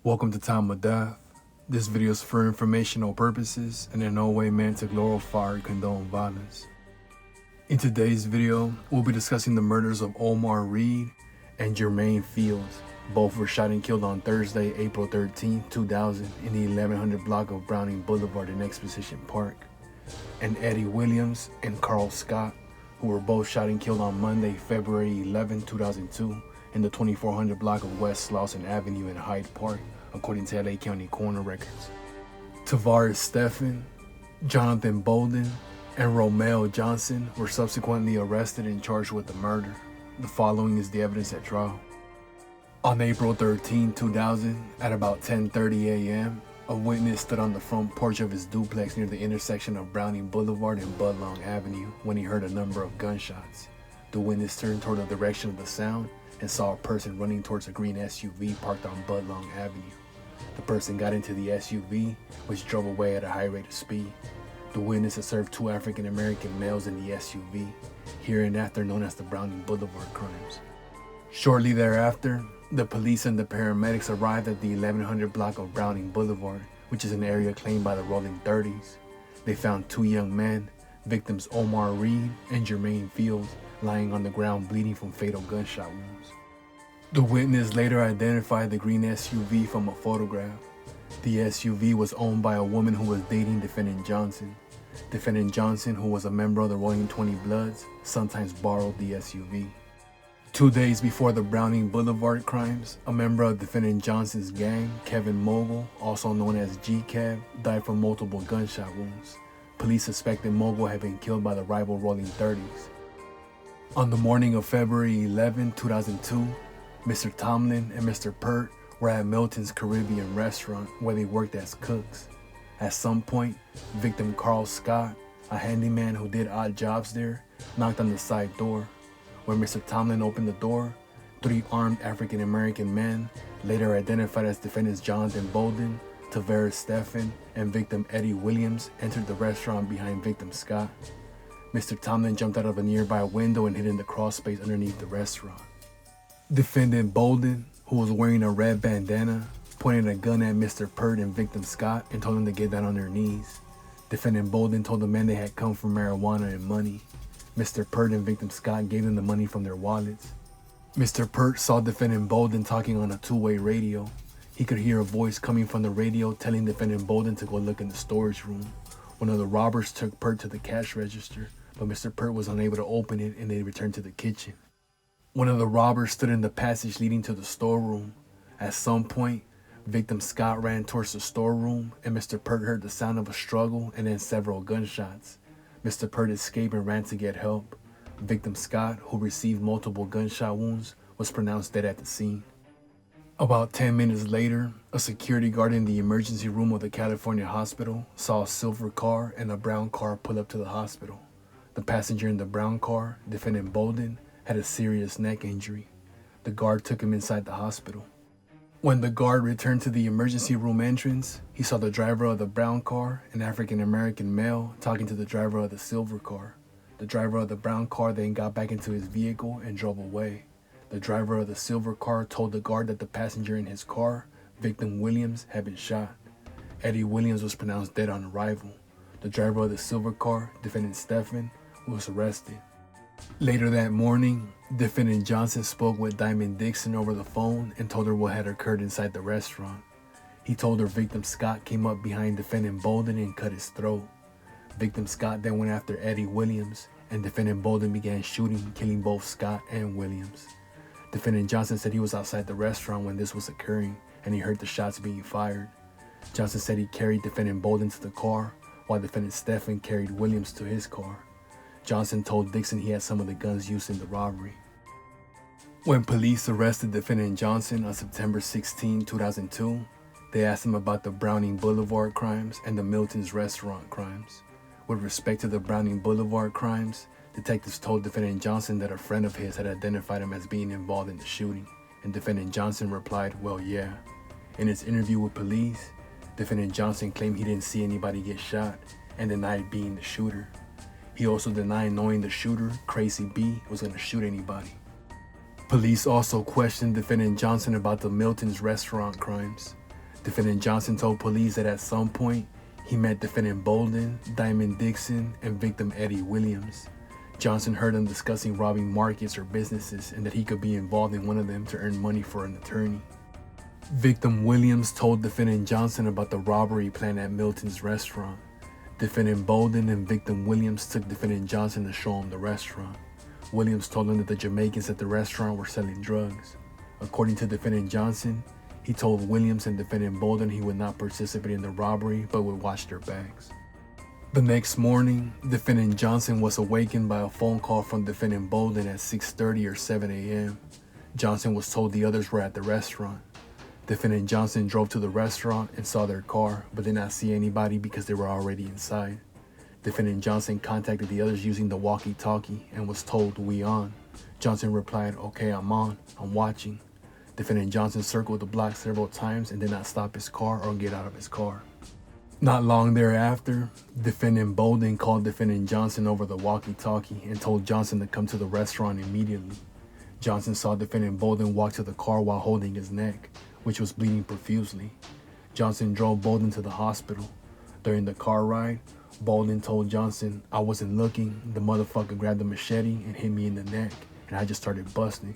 Welcome to Time of Death. This video is for informational purposes and in no way meant to glorify or condone violence. In today's video, we'll be discussing the murders of Omar Reed and Jermaine Fields. Both were shot and killed on Thursday, April 13, 2000 in the 1100 block of Browning Boulevard in Exposition Park. And Eddie Williams and Carl Scott, who were both shot and killed on Monday, February 11, 2002 in the 2400 block of West Slauson Avenue in Hyde Park, according to LA County coroner records. Tavares Stephan, Jonathan Bolden, and Romeo Johnson were subsequently arrested and charged with the murder. The following is the evidence at trial. On April 13, 2000, at about 10:30 a.m., a witness stood on the front porch of his duplex near the intersection of Browning Boulevard and Budlong Avenue when he heard a number of gunshots. The witness turned toward the direction of the sound and saw a person running towards a green SUV parked on Budlong Avenue. The person got into the SUV, which drove away at a high rate of speed. The witness observed two African American males in the SUV, hereinafter known as the Browning Boulevard crimes. Shortly thereafter, the police and the paramedics arrived at the 1100 block of Browning Boulevard, which is an area claimed by the Rolling 30s. They found two young men, victims Omar Reed and Jermaine Fields, lying on the ground bleeding from fatal gunshot wounds. The witness later identified the green SUV from a photograph. The SUV was owned by a woman who was dating Defendant Johnson. Defendant Johnson, who was a member of the Rolling 20 Bloods, sometimes borrowed the SUV. 2 days before the Browning Boulevard crimes, a member of Defendant Johnson's gang, Kevin Mogul, also known as G-Kev, died from multiple gunshot wounds. Police suspected Mogul had been killed by the rival Rolling 30s. On the morning of February 11, 2002, Mr. Tomlin and Mr. Pert were at Milton's Caribbean restaurant where they worked as cooks. At some point, victim Carl Scott, a handyman who did odd jobs there, knocked on the side door. When Mr. Tomlin opened the door, three armed African American men, later identified as defendants Jonathan Bolden, Tavares Stephan, and victim Eddie Williams, entered the restaurant behind victim Scott. Mr. Tomlin jumped out of a nearby window and hid in the crawl space underneath the restaurant. Defendant Bolden, who was wearing a red bandana, pointed a gun at Mr. Pert and victim Scott and told them to get down on their knees. Defendant Bolden told the men they had come for marijuana and money. Mr. Pert and victim Scott gave them the money from their wallets. Mr. Pert saw defendant Bolden talking on a two-way radio. He could hear a voice coming from the radio telling defendant Bolden to go look in the storage room. One of the robbers took Pert to the cash register, but Mr. Pert was unable to open it and they returned to the kitchen. One of the robbers stood in the passage leading to the storeroom. At some point, victim Scott ran towards the storeroom and Mr. Pert heard the sound of a struggle and then several gunshots. Mr. Pert escaped and ran to get help. Victim Scott, who received multiple gunshot wounds, was pronounced dead at the scene. About 10 minutes later, a security guard in the emergency room of the California hospital saw a silver car and a brown car pull up to the hospital. The passenger in the brown car, defendant Bolden, had a serious neck injury. The guard took him inside the hospital. When the guard returned to the emergency room entrance, he saw the driver of the brown car, an African American male, talking to the driver of the silver car. The driver of the brown car then got back into his vehicle and drove away. The driver of the silver car told the guard that the passenger in his car, victim Williams, had been shot. Eddie Williams was pronounced dead on arrival. The driver of the silver car, defendant Stephan, was arrested. Later that morning, defendant Johnson spoke with Diamond Dixon over the phone and told her what had occurred inside the restaurant. He told her victim Scott came up behind defendant Bolden and cut his throat. Victim Scott then went after Eddie Williams, and defendant Bolden began shooting, killing both Scott and Williams. Defendant Johnson said he was outside the restaurant when this was occurring, and he heard the shots being fired. Johnson said he carried defendant Bolden to the car, while defendant Stephan carried Williams to his car. Johnson told Dixon he had some of the guns used in the robbery. When police arrested defendant Johnson on September 16, 2002, they asked him about the Browning Boulevard crimes and the Milton's restaurant crimes. With respect to the Browning Boulevard crimes, detectives told defendant Johnson that a friend of his had identified him as being involved in the shooting, and defendant Johnson replied, "Well, yeah." In his interview with police, defendant Johnson claimed he didn't see anybody get shot and denied being the shooter. He also denied knowing the shooter, Crazy B, was going to shoot anybody. Police also questioned defendant Johnson about the Milton's restaurant crimes. Defendant Johnson told police that at some point, he met Defendant Bolden, Diamond Dixon, and victim Eddie Williams. Johnson heard them discussing robbing markets or businesses and that he could be involved in one of them to earn money for an attorney. Victim Williams told Defendant Johnson about the robbery planned at Milton's restaurant. Defendant Bolden and victim Williams took Defendant Johnson to show him the restaurant. Williams told him that the Jamaicans at the restaurant were selling drugs. According to Defendant Johnson, he told Williams and Defendant Bolden he would not participate in the robbery but would watch their bags. The next morning, Defendant Johnson was awakened by a phone call from Defendant Bolden at 6:30 or 7 a.m. Johnson was told the others were at the restaurant. Defendant Johnson drove to the restaurant and saw their car, but did not see anybody because they were already inside. Defendant Johnson contacted the others using the walkie-talkie and was told, "We on." Johnson replied, "Okay, I'm on. I'm watching." Defendant Johnson circled the block several times and did not stop his car or get out of his car. Not long thereafter, Defendant Bolden called Defendant Johnson over the walkie-talkie and told Johnson to come to the restaurant immediately. Johnson saw Defendant Bolden walk to the car while holding his neck, which was bleeding profusely. Johnson drove Bolden to the hospital. During the car ride, Bolden told Johnson, "I wasn't looking. The motherfucker grabbed a machete and hit me in the neck, and I just started busting."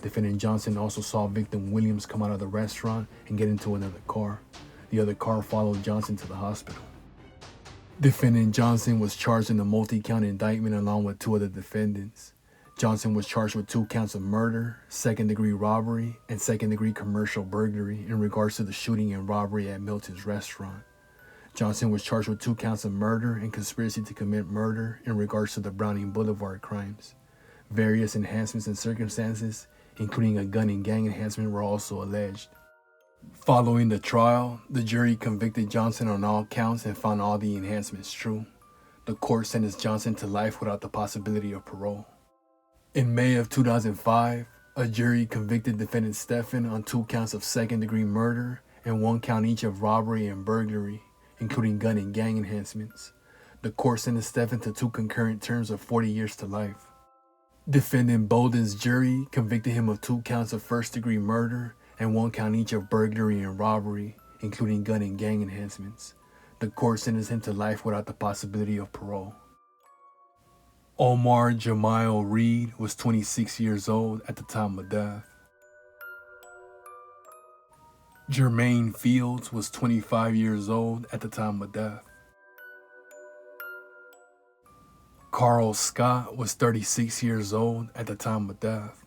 Defendant Johnson also saw victim Williams come out of the restaurant and get into another car. The other car followed Johnson to the hospital. Defendant Johnson was charged in a multi-count indictment along with two other defendants. Johnson was charged with 2 counts of murder, second-degree robbery, and second-degree commercial burglary in regards to the shooting and robbery at Milton's restaurant. Johnson was charged with 2 counts of murder and conspiracy to commit murder in regards to the Browning Boulevard crimes. Various enhancements and circumstances, including a gun and gang enhancement, were also alleged. Following the trial, the jury convicted Johnson on all counts and found all the enhancements true. The court sentenced Johnson to life without the possibility of parole. In May of 2005, a jury convicted Defendant Stephan on 2 counts of second-degree murder and 1 count each of robbery and burglary, including gun and gang enhancements. The court sentenced Stephan to 2 concurrent terms of 40 years to life. Defendant Bolden's jury convicted him of 2 counts of first-degree murder and 1 count each of burglary and robbery, including gun and gang enhancements. The court sentenced him to life without the possibility of parole. Omar Jamiel Reed was 26 years old at the time of death. Jermaine Fields was 25 years old at the time of death. Carl Scott was 36 years old at the time of death.